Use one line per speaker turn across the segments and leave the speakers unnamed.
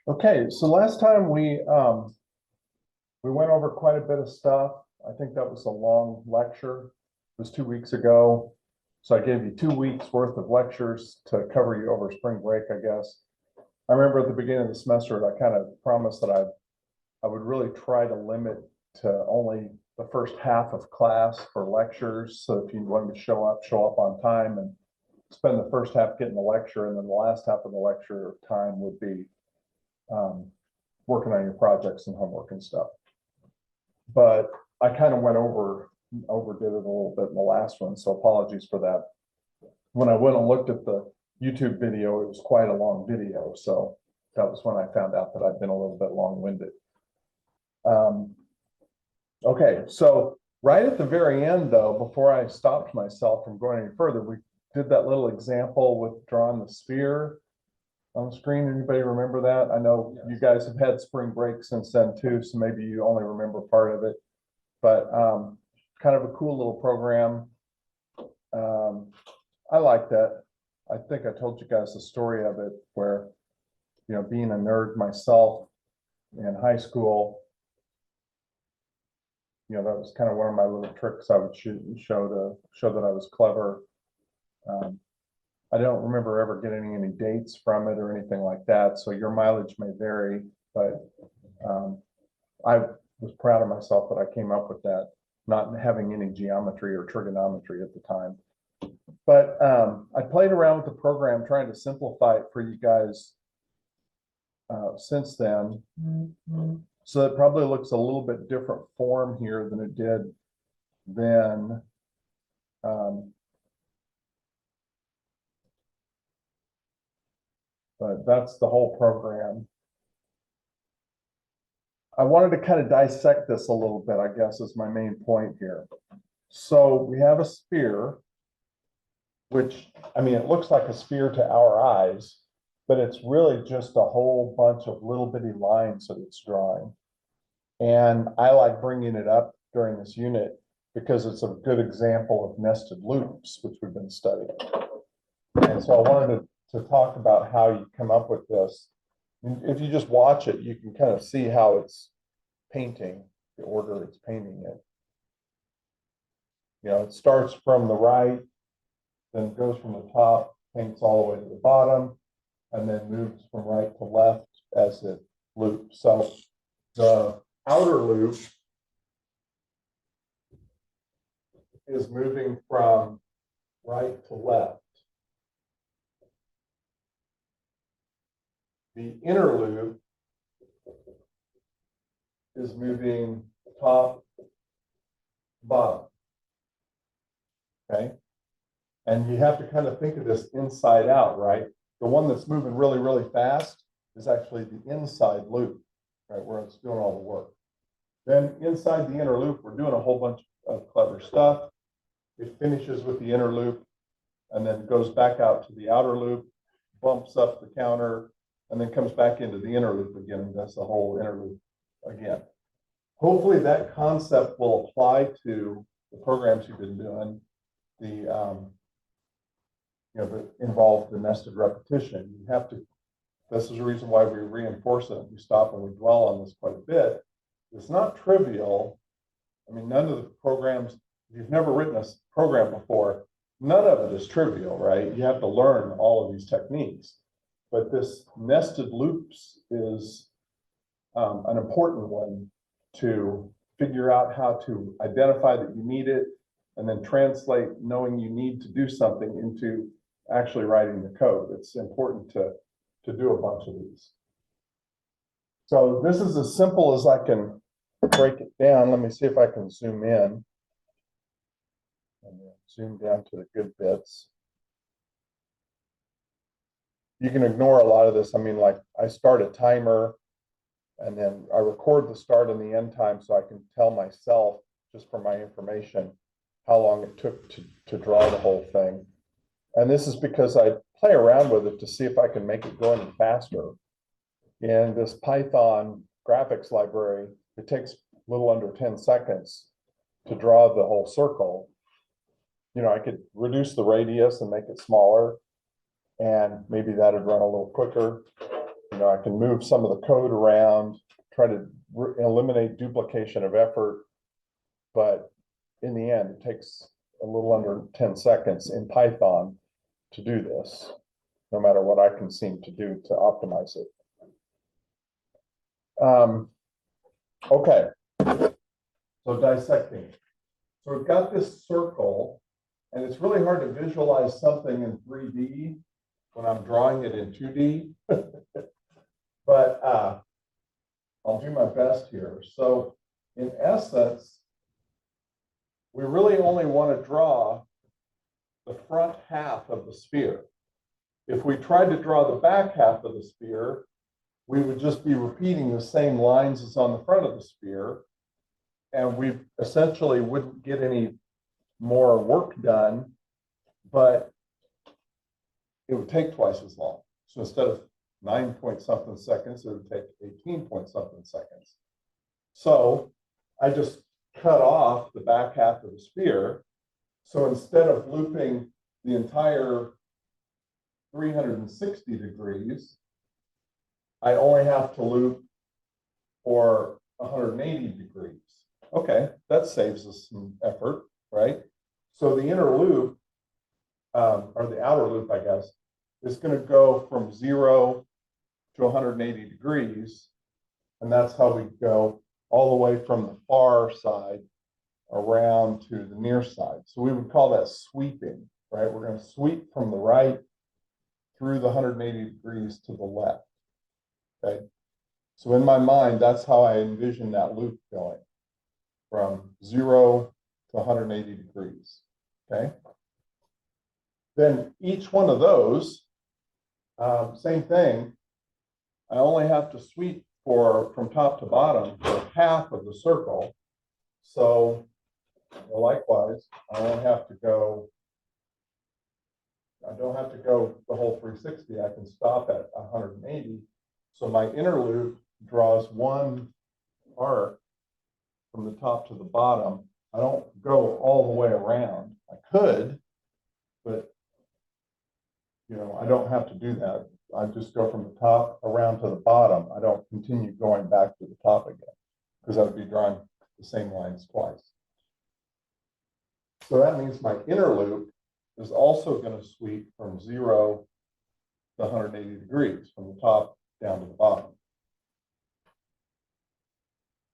Okay, so last time we went over quite a bit of stuff. I think that was a long lecture. It was 2 weeks ago. So I gave you 2 weeks worth of lectures to cover you over spring break, I guess. I remember at the beginning of the semester, I kind of promised that I would really try to limit to only the first half of class for lectures. So if you wanted to show up on time and spend the first half getting the lecture, and then the last half of the lecture time would be working on your projects and homework and stuff. But I kind of overdid it a little bit in the last one, so apologies for that. When I went and looked at the YouTube video, it was quite a long video, so that was when I found out that I'd been a little bit long-winded. Okay, so right at the very end, though, before I stopped myself from going any further, we did that little example with drawing the sphere on the screen. Anybody remember that? I know you guys have had spring break since then too, so maybe you only remember part of it, but kind of a cool little program. I like that. I think I told you guys the story of it where, you know, being a nerd myself in high school, you know, that was kind of one of my little tricks I would show that I was clever. I don't remember ever getting any dates from it or anything like that, so your mileage may vary, but I was proud of myself that I came up with that, not having any geometry or trigonometry at the time. But I played around with the program trying to simplify it for you guys since then. So it probably looks a little bit different form here than it did then. But that's the whole program. I wanted to kind of dissect this a little bit, I guess, is my main point here. So we have a sphere, which, I mean, it looks like a sphere to our eyes, but it's really just a whole bunch of little bitty lines that it's drawing. And I like bringing it up during this unit because it's a good example of nested loops, which we've been studying. And so I wanted to talk about how you come up with this. If you just watch it, you can kind of see how it's painting, the order it's painting it. You know, it starts from the right, then goes from the top, paints all the way to the bottom, and then moves from right to left as it loops. So the outer loop is moving from right to left. The inner loop is moving top, bottom. Okay. And you have to kind of think of this inside out, right? The one that's moving really, really fast is actually the inside loop, right, where it's doing all the work. Then inside the inner loop, we're doing a whole bunch of clever stuff. It finishes with the inner loop and then goes back out to the outer loop, bumps up the counter, and then comes back into the inner loop again, and does the whole inner loop again. Hopefully that concept will apply to the programs you've been doing, that involve the nested repetition. You have to, this is the reason why we reinforce it. We stop and we dwell on this quite a bit. It's not trivial. I mean, none of the programs, if you've never written a program before, none of it is trivial, right? You have to learn all of these techniques. But this nested loops is an important one to figure out how to identify that you need it and then translate knowing you need to do something into actually writing the code. It's important to do a bunch of these. So this is as simple as I can break it down. Let me see if I can zoom in and zoom down to the good bits. You can ignore a lot of this. I mean, like I start a timer and then I record the start and the end time so I can tell myself, just for my information, how long it took to draw the whole thing. And this is because I play around with it to see if I can make it go any faster. In this Python graphics library, it takes a little under 10 seconds to draw the whole circle. You know, I could reduce the radius and make it smaller, and maybe that'd run a little quicker. I can move some of the code around, try to eliminate duplication of effort. But in the end, it takes a little under 10 seconds in Python to do this, no matter what I can seem to do to optimize it. Okay, so dissecting. So we've got this circle, and it's really hard to visualize something in 3D when I'm drawing it in 2D. But I'll do my best here. So in essence, we really only want to draw the front half of the sphere. If we tried to draw the back half of the sphere, we would just be repeating the same lines as on the front of the sphere, and we essentially wouldn't get any more work done, but it would take twice as long. So instead of 9 point something seconds, it would take 18 point something seconds. So I just cut off the back half of the sphere. So instead of looping the entire 360 degrees, I only have to loop for 180 degrees. Okay, that saves us some effort, right? So the inner loop, or the outer loop, I guess, is going to go from 0 to 180 degrees. And that's how we go all the way from the far side around to the near side. So we would call that sweeping, right? We're going to sweep from the right through the 180 degrees to the left. Okay. So in my mind, that's how I envision that loop going from 0 to 180 degrees. Okay. Then each one of those, same thing. I only have to sweep from top to bottom for half of the circle. So likewise, I don't have to go the whole 360. I can stop at 180. So my inner loop draws one arc from the top to the bottom. I don't go all the way around. I could, but I don't have to do that. I just go from the top around to the bottom. I don't continue going back to the top again, because I would be drawing the same lines twice. So that means my inner loop is also going to sweep from 0 to 180 degrees, from the top down to the bottom.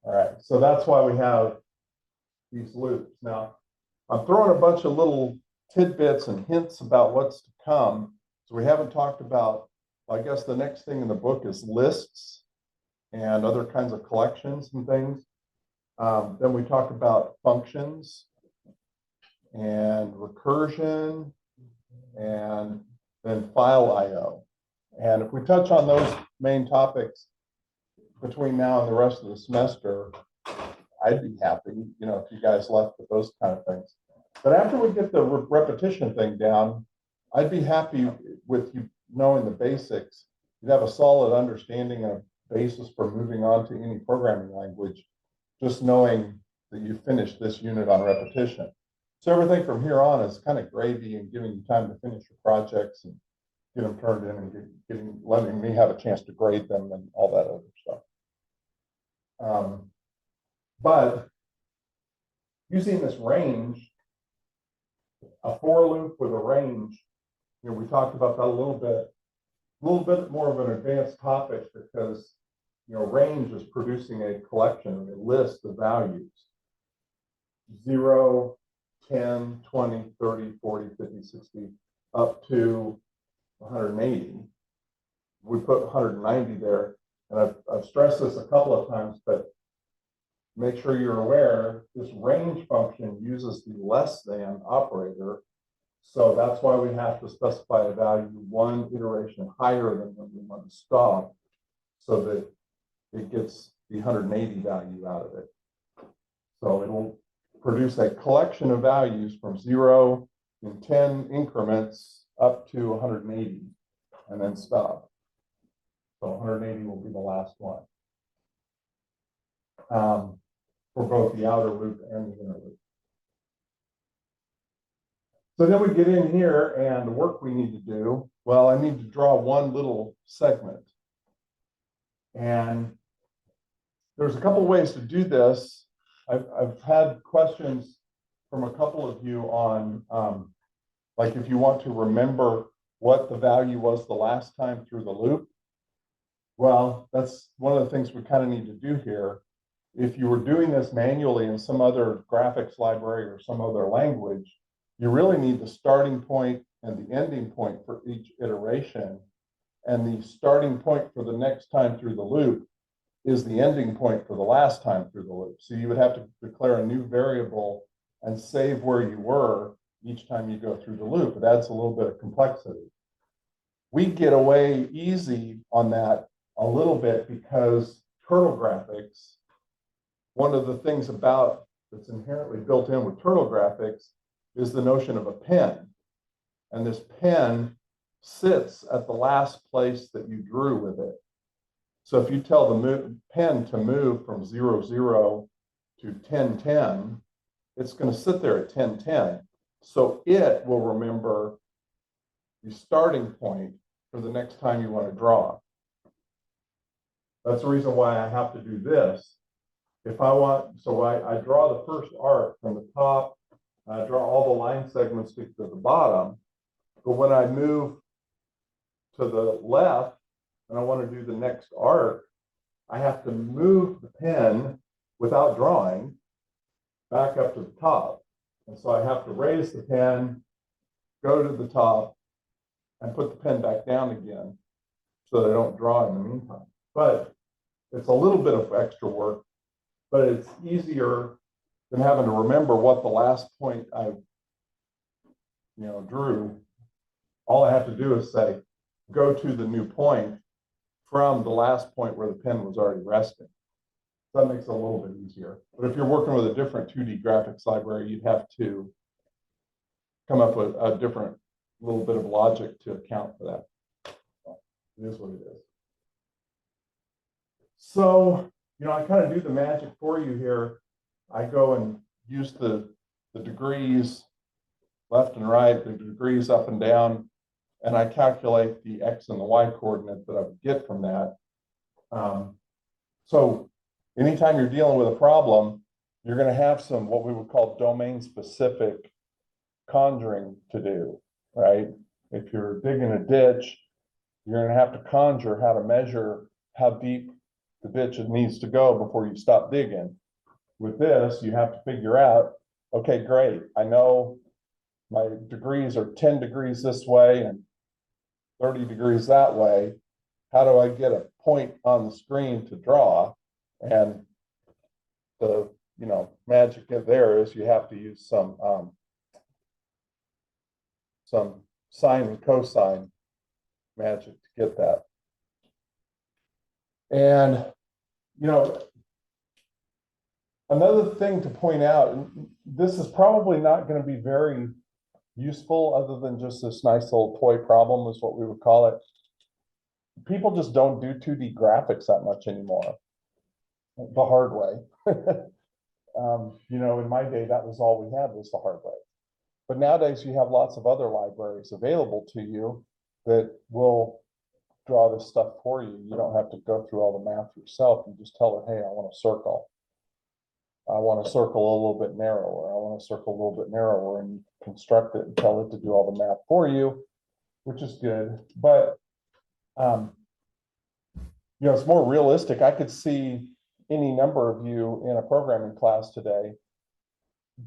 All right, so that's why we have these loops. Now, I'm throwing a bunch of little tidbits and hints about what's to come. So we haven't talked about, I guess the next thing in the book is lists and other kinds of collections and things. Then we talk about functions and recursion, and then file I/O. And if we touch on those main topics between now and the rest of the semester, I'd be happy, if you guys left with those kind of things. But after we get the repetition thing down, I'd be happy with you knowing the basics. You'd have a solid understanding and a basis for moving on to any programming language, just knowing that you finished this unit on repetition. So everything from here on is kind of gravy and giving you time to finish your projects and get them turned in and letting me have a chance to grade them and all that other stuff. But using this range, a for loop with a range, we talked about that a little bit more of an advanced topic, because range is producing a collection, a list of values: 0, 10, 20, 30, 40, 50, 60, up to 180. We put 190 there, and I've stressed this a couple of times, but make sure you're aware this range function uses the less than operator. So that's why we have to specify a value one iteration higher than what we want to stop, so that it gets the 180 value out of it. So it'll produce a collection of values from 0 in 10 increments up to 180, and then stop. So 180 will be the last one, for both the outer loop and the inner loop. So then we get in here, and the work we need to do, well, I need to draw one little segment. And there's a couple of ways to do this. I've had questions from a couple of you on, like if you want to remember what the value was the last time through the loop. Well, that's one of the things we kind of need to do here. If you were doing this manually in some other graphics library or some other language, you really need the starting point and the ending point for each iteration. And the starting point for the next time through the loop is the ending point for the last time through the loop. So you would have to declare a new variable and save where you were each time you go through the loop. It adds a little bit of complexity. We get away easy on that a little bit because Turtle Graphics, one of the things about that's inherently built in with Turtle Graphics is the notion of a pen. And this pen sits at the last place that you drew with it. So if you tell the pen to move from 0, 0 to 10, 10, it's going to sit there at 10, 10. So it will remember the starting point for the next time you want to draw. That's the reason why I have to do this. If I want, so I draw the first arc from the top, I draw all the line segments to the bottom. But when I move to the left and I want to do the next arc, I have to move the pen without drawing back up to the top. And so I have to raise the pen, go to the top, and put the pen back down again so that I don't draw in the meantime. But it's a little bit of extra work, but it's easier than having to remember what the last point I drew. All I have to do is say, go to the new point from the last point where the pen was already resting. That makes it a little bit easier. But if you're working with a different 2D graphics library, you'd have to come up with a different little bit of logic to account for that. So it is what it is. So, I kind of do the magic for you here. I go and use the degrees left and right, the degrees up and down, and I calculate the X and the Y coordinate that I would get from that. So anytime you're dealing with a problem, you're going to have some what we would call domain specific conjuring to do, right? If you're digging a ditch, you're going to have to conjure how to measure how deep the ditch needs to go before you stop digging. With this, you have to figure out, okay, great, I know my degrees are 10 degrees this way and 30 degrees that way. How do I get a point on the screen to draw? And the magic in there is you have to use some sine and cosine magic to get that. And another thing to point out, and this is probably not going to be very useful other than just this nice little toy problem is what we would call it. People just don't do 2D graphics that much anymore, the hard way. In my day, that was all we had was the hard way. But nowadays you have lots of other libraries available to you that will draw this stuff for you. You don't have to go through all the math yourself. You just tell it, hey, I want a circle. I want a circle a little bit narrower. I want a circle a little bit narrower, and you construct it and tell it to do all the math for you, which is good. But it's more realistic. I could see any number of you in a programming class today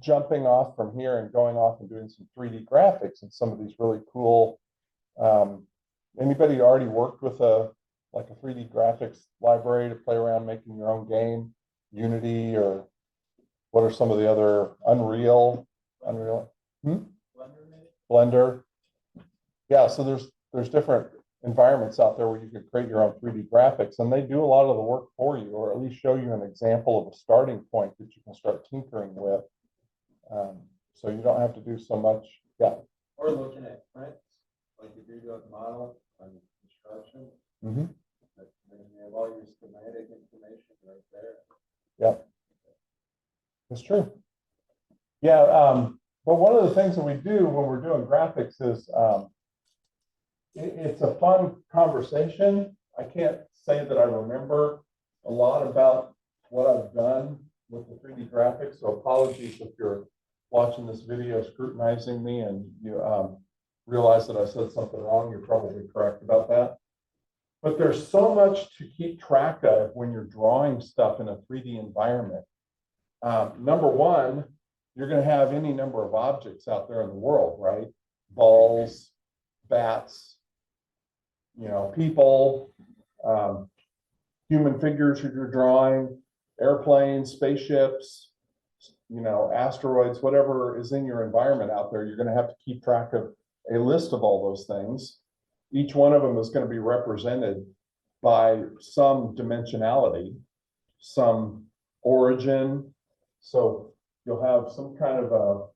jumping off from here and going off and doing some 3D graphics and some of these really cool. Anybody already worked with a 3D graphics library to play around making your own game, Unity, or what are some of the other Unreal? Blender. Yeah, so there's different environments out there where you can create your own 3D graphics, and they do a lot of the work for you, or at least show you an example of a starting point that you can start tinkering with. So you don't have to do so much. Yeah.
Or looking at prints, like if you're doing model on construction, then you have all your schematic information right there.
Yeah. It's true. Yeah. But one of the things that we do when we're doing graphics is it's a fun conversation. I can't say that I remember a lot about what I've done with the 3D graphics, so apologies if you're watching this video scrutinizing me and you realize that I said something wrong. You're probably correct about that. But there's so much to keep track of when you're drawing stuff in a 3D environment. Number one, you're going to have any number of objects out there in the world, right? Balls, bats, people, human figures if you're drawing, airplanes, spaceships, asteroids, whatever is in your environment out there, you're going to have to keep track of a list of all those things. Each one of them is going to be represented by some dimensionality, some origin. So you'll have some kind of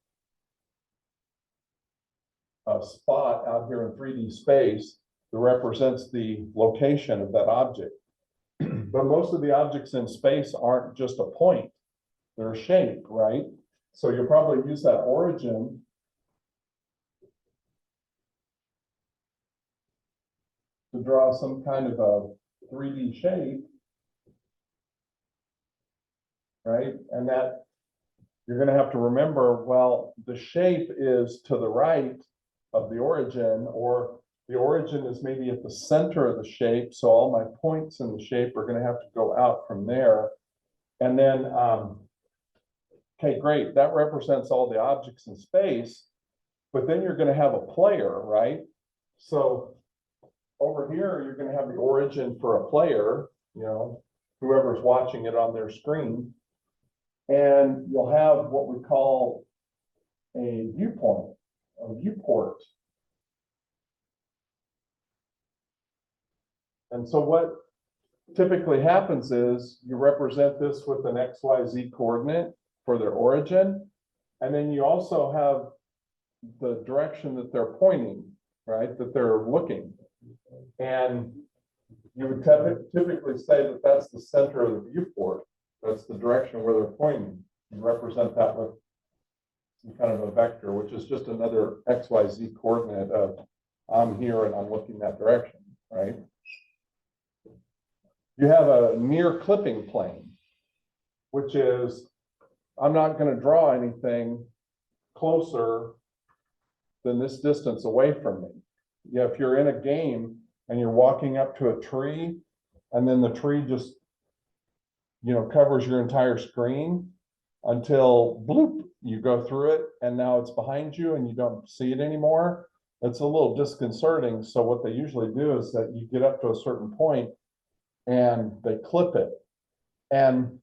a spot out here in 3D space that represents the location of that object. But most of the objects in space aren't just a point, they're a shape, right? So you'll probably use that origin to draw some kind of a 3D shape, right? And that you're going to have to remember, well, the shape is to the right of the origin, or the origin is maybe at the center of the shape. So all my points in the shape are going to have to go out from there. And then, okay, great. That represents all the objects in space, but then you're going to have a player, right? So over here, you're going to have the origin for a player, whoever's watching it on their screen. And you'll have what we call a viewpoint, a viewport. And so what typically happens is you represent this with an XYZ coordinate for their origin. And then you also have the direction that they're pointing, right? That they're looking. And you would typically say that that's the center of the viewport. That's the direction where they're pointing. You represent that with some kind of a vector, which is just another XYZ coordinate of I'm here and I'm looking that direction, right? You have a near clipping plane, which is I'm not going to draw anything closer than this distance away from me. Yeah, if you're in a game and you're walking up to a tree and then the tree just covers your entire screen until bloop, you go through it and now it's behind you and you don't see it anymore. It's a little disconcerting. So what they usually do is that you get up to a certain point and they clip it. And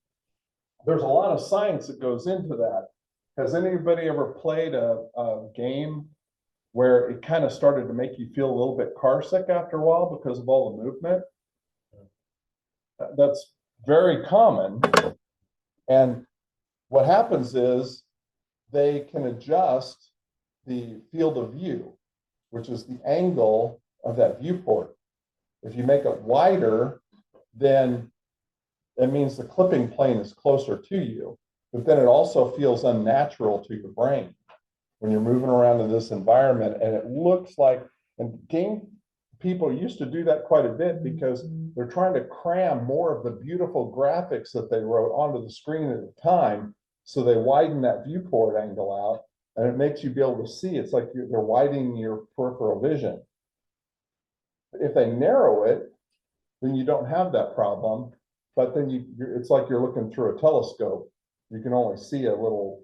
there's a lot of science that goes into that. Has anybody ever played a game where it kind of started to make you feel a little bit car sick after a while because of all the movement? That's very common. And what happens is they can adjust the field of view, which is the angle of that viewport. If you make it wider, then that means the clipping plane is closer to you, but then it also feels unnatural to your brain when you're moving around in this environment. And it looks like, and game people used to do that quite a bit because they're trying to cram more of the beautiful graphics that they wrote onto the screen at the time. So they widen that viewport angle out and it makes you be able to see. It's like they're widening your peripheral vision. If they narrow it, then you don't have that problem. But then it's like you're looking through a telescope. You can only see a little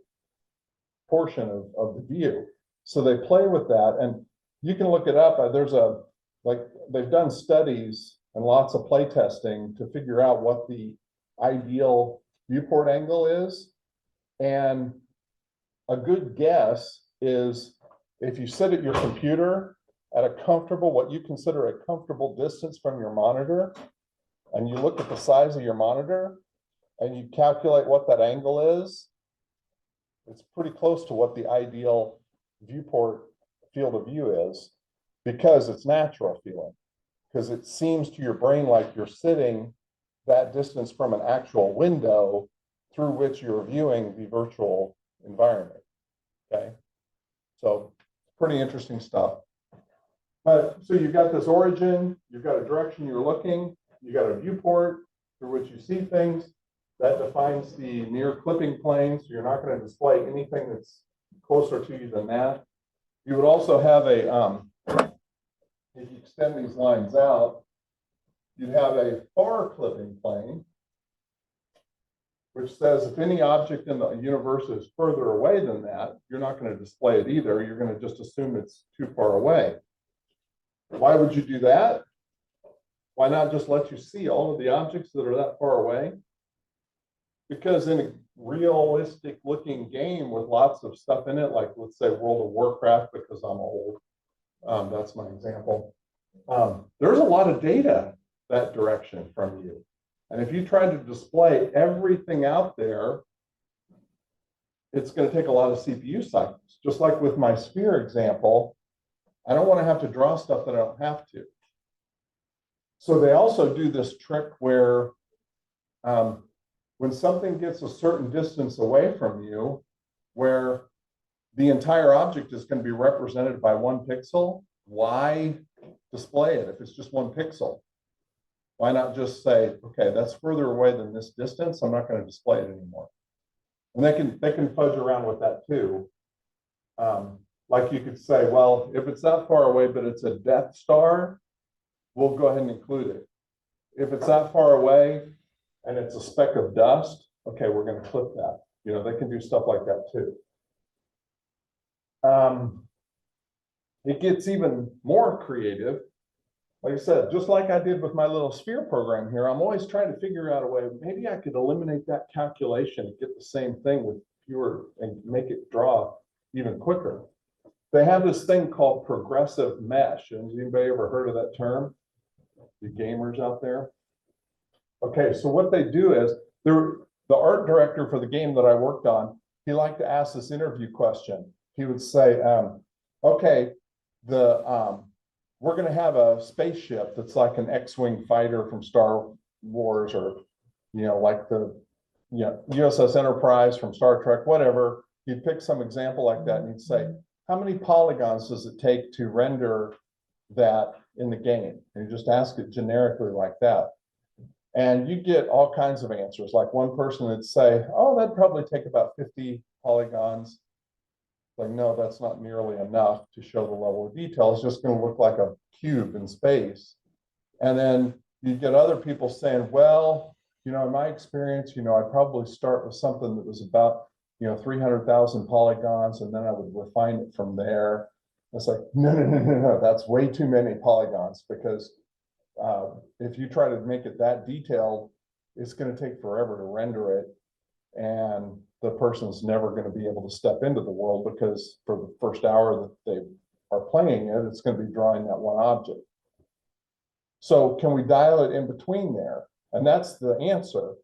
portion of the view. So they play with that, and you can look it up. They've done studies and lots of play testing to figure out what the ideal viewport angle is. And a good guess is if you sit at your computer at what you consider a comfortable distance from your monitor, and you look at the size of your monitor and you calculate what that angle is, it's pretty close to what the ideal viewport field of view is, because it's natural feeling, because it seems to your brain like you're sitting that distance from an actual window through which you're viewing the virtual environment. Okay, so pretty interesting stuff. But so you've got this origin, you've got a direction you're looking, you got a viewport through which you see things. That defines the near clipping plane, so you're not going to display anything that's closer to you than that. You would also have a, if you extend these lines out, you'd have a far clipping plane, which says if any object in the universe is further away than that, you're not going to display it either. You're going to just assume it's too far away. Why would you do that? Why not just let you see all of the objects that are that far away? Because in a realistic looking game with lots of stuff in it, like let's say World of Warcraft, because I'm old, that's my example. There's a lot of data that direction from you. And if you try to display everything out there, it's going to take a lot of CPU cycles. Just like with my sphere example, I don't want to have to draw stuff that I don't have to. So they also do this trick where when something gets a certain distance away from you, where the entire object is going to be represented by one pixel, why display it if it's just one pixel? Why not just say, okay, that's further away than this distance, I'm not going to display it anymore. And they can fudge around with that too. Like you could say, well, if it's that far away, but it's a Death Star, we'll go ahead and include it. If it's that far away and it's a speck of dust, okay, we're going to clip that. You know, they can do stuff like that too. It gets even more creative. Like I said, just like I did with my little sphere program here, I'm always trying to figure out a way, maybe I could eliminate that calculation and get the same thing with fewer and make it draw even quicker. They have this thing called progressive mesh. Has anybody ever heard of that term? You gamers out there? Okay, so what they do is, the art director for the game that I worked on, he liked to ask this interview question. He would say, okay, we're going to have a spaceship that's like an X-Wing fighter from Star Wars, or, you know, like the USS Enterprise from Star Trek, whatever. You'd pick some example like that and you'd say, how many polygons does it take to render that in the game? And you just ask it generically like that. And you get all kinds of answers. Like one person would say, oh, that'd probably take about 50 polygons. Like, no, that's not nearly enough to show the level of detail. It's just going to look like a cube in space. And then you get other people saying, well, you know, in my experience, you know, I'd probably start with something that was about, you know, 300,000 polygons, and then I would refine it from there. It's like, no, that's way too many polygons, because if you try to make it that detailed, it's going to take forever to render it. And the person's never going to be able to step into the world, because for the first hour that they are playing it, it's going to be drawing that one object. So can we dial it in between there? And that's the answer,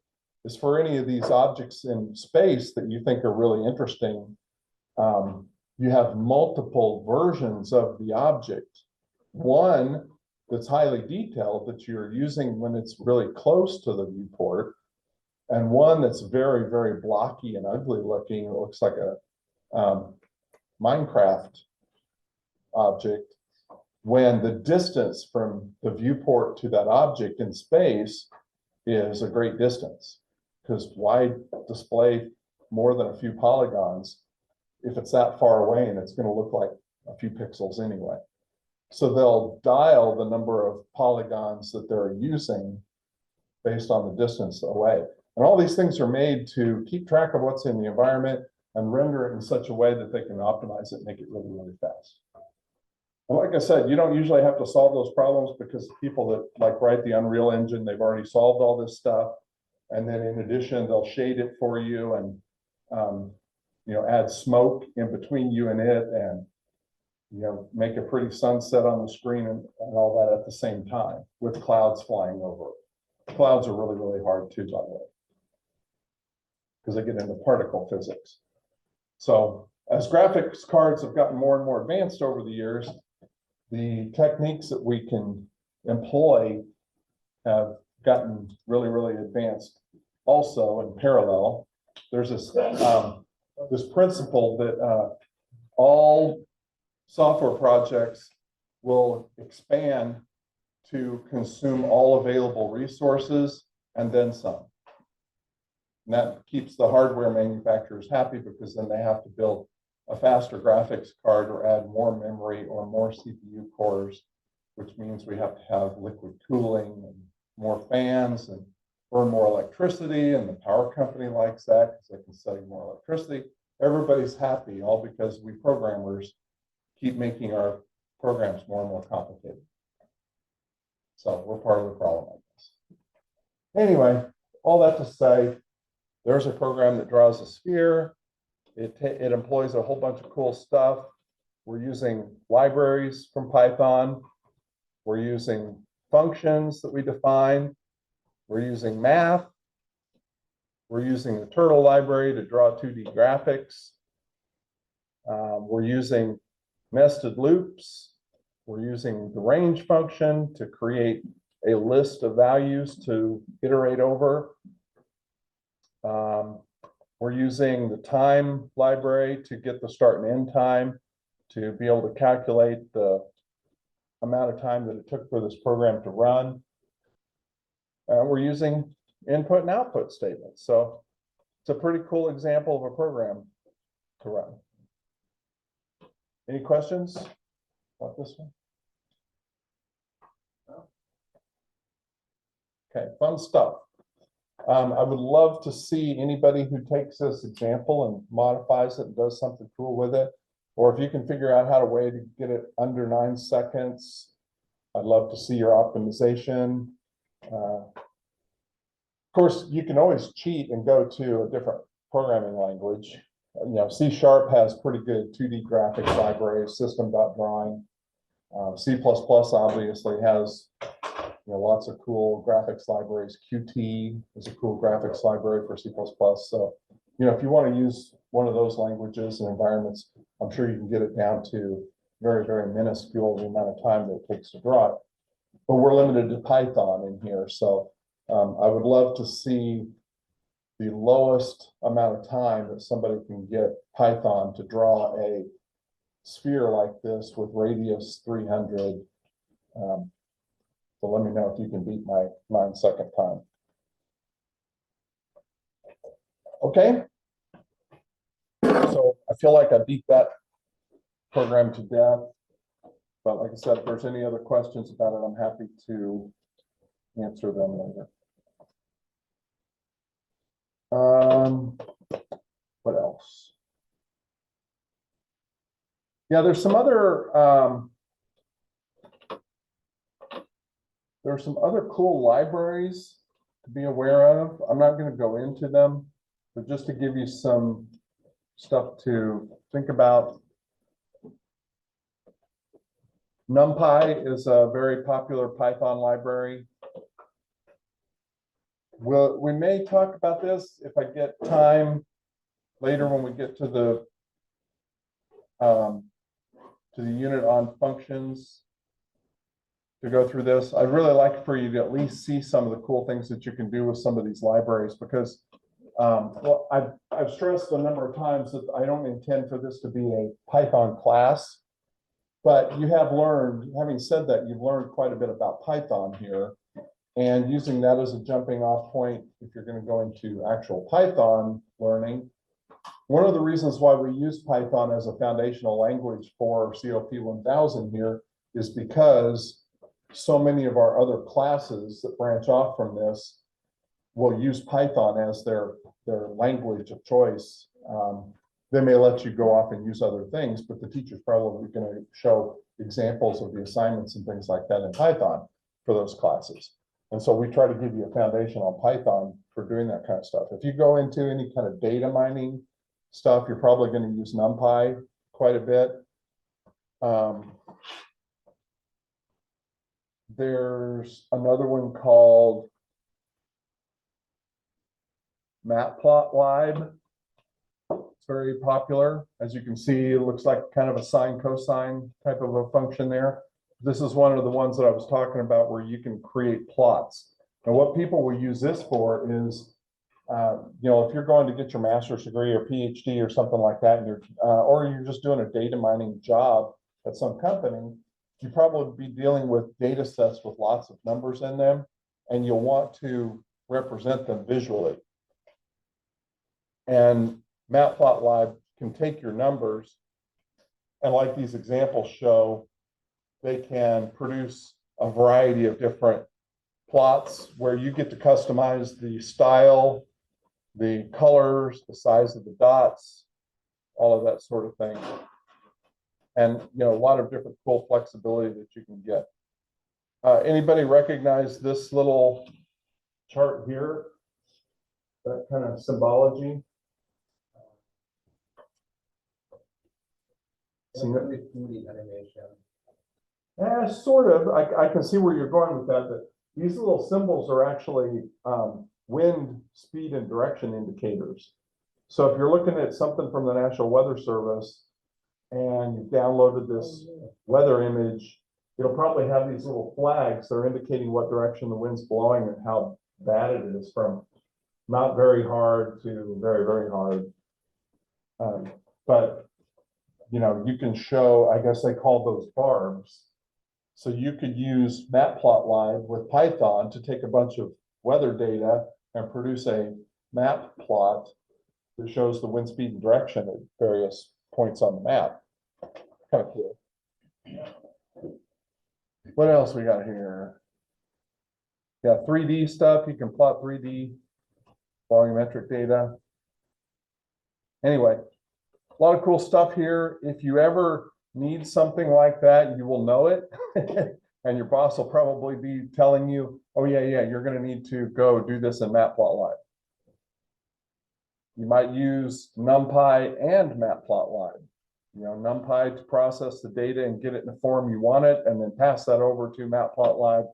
is for any of these objects in space that you think are really interesting, you have multiple versions of the object. One that's highly detailed that you're using when it's really close to the viewport, and one that's very, very blocky and ugly looking. It looks like a Minecraft object, when the distance from the viewport to that object in space is a great distance. Because why display more than a few polygons if it's that far away and it's going to look like a few pixels anyway? So they'll dial the number of polygons that they're using based on the distance away. And all these things are made to keep track of what's in the environment and render it in such a way that they can optimize it and make it really, really fast. And like I said, you don't usually have to solve those problems, because people that like write the Unreal Engine, they've already solved all this stuff. And then in addition, they'll shade it for you and you know, add smoke in between you and it, and you know, make a pretty sunset on the screen and all that at the same time with clouds flying over it. Clouds are really, really hard too, by the way, because they get into particle physics. So as graphics cards have gotten more and more advanced over the years, the techniques that we can employ have gotten really, really advanced also in parallel. There's this this principle that all software projects will expand to consume all available resources and then some. And that keeps the hardware manufacturers happy, because then they have to build a faster graphics card or add more memory or more CPU cores, which means we have to have liquid cooling and more fans and burn more electricity, and the power company likes that because they can sell you more electricity. Everybody's happy, all because we programmers keep making our programs more and more complicated. So we're part of the problem, I guess. Anyway, all that to say, there's a program that draws a sphere. It employs a whole bunch of cool stuff. We're using libraries from Python. We're using functions that we define. We're using math. We're using the turtle library to draw 2D graphics. We're using nested loops. We're using the range function to create a list of values to iterate over. We're using the time library to get the start and end time, to be able to calculate the amount of time that it took for this program to run. We're using input and output statements. So it's a pretty cool example of a program to run. Any questions about this one? Okay, fun stuff. I would love to see anybody who takes this example and modifies it and does something cool with it. Or if you can figure out how to way to get it under 9 seconds, I'd love to see your optimization. Of course, you can always cheat and go to a different programming language. You know, C# has pretty good 2D graphics libraries, system.drawing. C++ obviously has lots of cool graphics libraries. Qt is a cool graphics library for C++. So, if you want to use one of those languages and environments, I'm sure you can get it down to very, very minuscule the amount of time that it takes to draw it. But we're limited to Python in here. So I would love to see the lowest amount of time that somebody can get Python to draw a sphere like this with radius 300. So let me know if you can beat my 9-second time. Okay. So I feel like I beat that program to death. But like I said, if there's any other questions about it, I'm happy to answer them later. What else? Yeah, there's some other cool libraries to be aware of. I'm not going to go into them, but just to give you some stuff to think about. NumPy is a very popular Python library. We may talk about this if I get time later when we get to the unit on functions to go through this. I'd really like for you to at least see some of the cool things that you can do with some of these libraries, because well, I've stressed a number of times that I don't intend for this to be a Python class, but you have learned, having said that, you've learned quite a bit about Python here, and using that as a jumping off point if you're going to go into actual Python learning. One of the reasons why we use Python as a foundational language for COP 1000 here is because so many of our other classes that branch off from this will use Python as their language of choice. They may let you go off and use other things, but the teacher's probably going to show examples of the assignments and things like that in Python for those classes. And so we try to give you a foundation on Python for doing that kind of stuff. If you go into any kind of data mining stuff, you're probably going to use NumPy quite a bit. There's another one called Matplotlib. It's very popular. As you can see, it looks like kind of a sine cosine type of a function there. This is one of the ones that I was talking about where you can create plots. And what people will use this for is, if you're going to get your master's degree or PhD or something like that, and or you're just doing a data mining job at some company, you probably be dealing with data sets with lots of numbers in them, and you'll want to represent them visually. And Matplotlib can take your numbers, and like these examples show, they can produce a variety of different plots where you get to customize the style, the colors, the size of the dots, all of that sort of thing. And a lot of different cool flexibility that you can get. Anybody recognize this little chart here? That kind of symbology?
Seen it? 2D animation.
Sort of. I can see where you're going with that. But these little symbols are actually wind speed and direction indicators. So if you're looking at something from the National Weather Service and you've downloaded this weather image, it'll probably have these little flags that are indicating what direction the wind's blowing and how bad it is, from not very hard to very, very hard. But you can show, I guess they call those barbs. So you could use Matplotlib with Python to take a bunch of weather data and produce a map plot that shows the wind speed and direction at various points on the map. Kind of cool. What else we got here? Yeah, 3D stuff. You can plot 3D volumetric data. Anyway, a lot of cool stuff here. If you ever need something like that, you will know it. And your boss will probably be telling you, oh yeah, you're going to need to go do this in Matplotlib. You might use NumPy and Matplotlib. NumPy to process the data and get it in the form you want it, and then pass that over to Matplotlib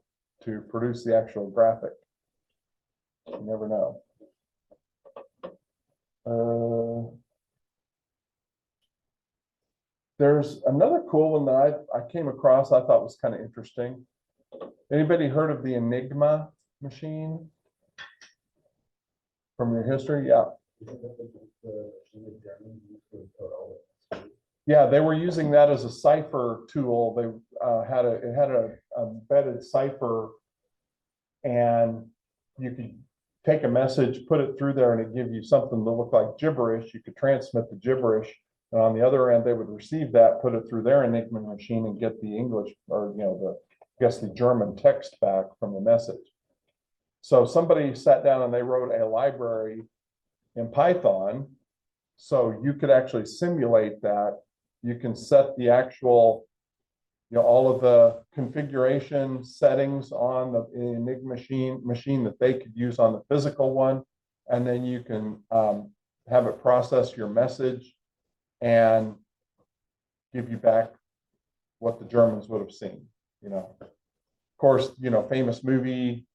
to produce the actual graphic. You never know. There's another cool one that I came across I thought was kind of interesting. Anybody heard of the Enigma machine from your history? Yeah. Yeah, they were using that as a cipher tool. They had a embedded cipher, and you could take a message, put it through there, and it give you something that looked like gibberish. You could transmit the gibberish, and on the other end, they would receive that, put it through their Enigma machine, and get the English, or the German text back from the message. So somebody sat down and they wrote a library in Python, so you could actually simulate that. You can set the actual, all of the configuration settings on the Enigma machine that they could use on the physical one, and then you can have it process your message and give you back what the Germans would have seen. Of course, famous movie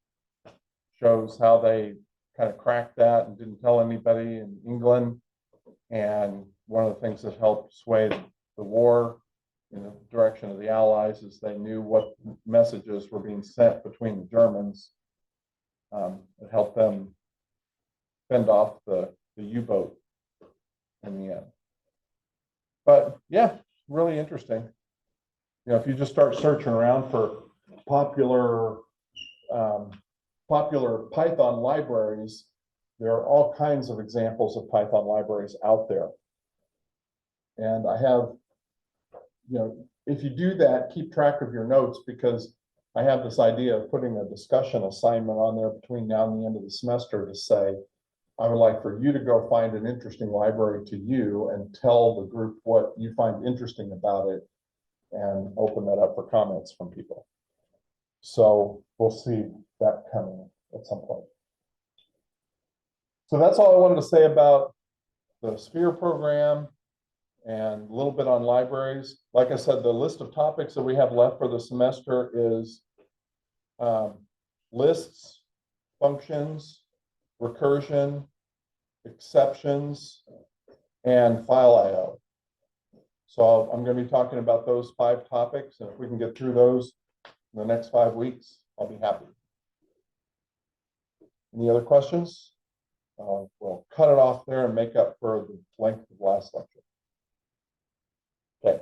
shows how they kind of cracked that and didn't tell anybody in England. And one of the things that helped sway the war in the direction of the Allies is they knew what messages were being sent between the Germans. It helped them fend off the U-boat in the end. But yeah, really interesting. If you just start searching around for popular Python libraries, there are all kinds of examples of Python libraries out there. And I have, if you do that, keep track of your notes, because I have this idea of putting a discussion assignment on there between now and the end of the semester to say, I would like for you to go find an interesting library to you and tell the group what you find interesting about it, and open that up for comments from people. So we'll see that coming at some point. So that's all I wanted to say about the Sphere program and a little bit on libraries. Like I said, the list of topics that we have left for the semester is lists, functions, recursion, exceptions, and file I/O. So I'm going to be talking about those 5 topics, and if we can get through those in the next 5 weeks, I'll be happy. Any other questions? We'll cut it off there and make up for the length of last lecture. Okay.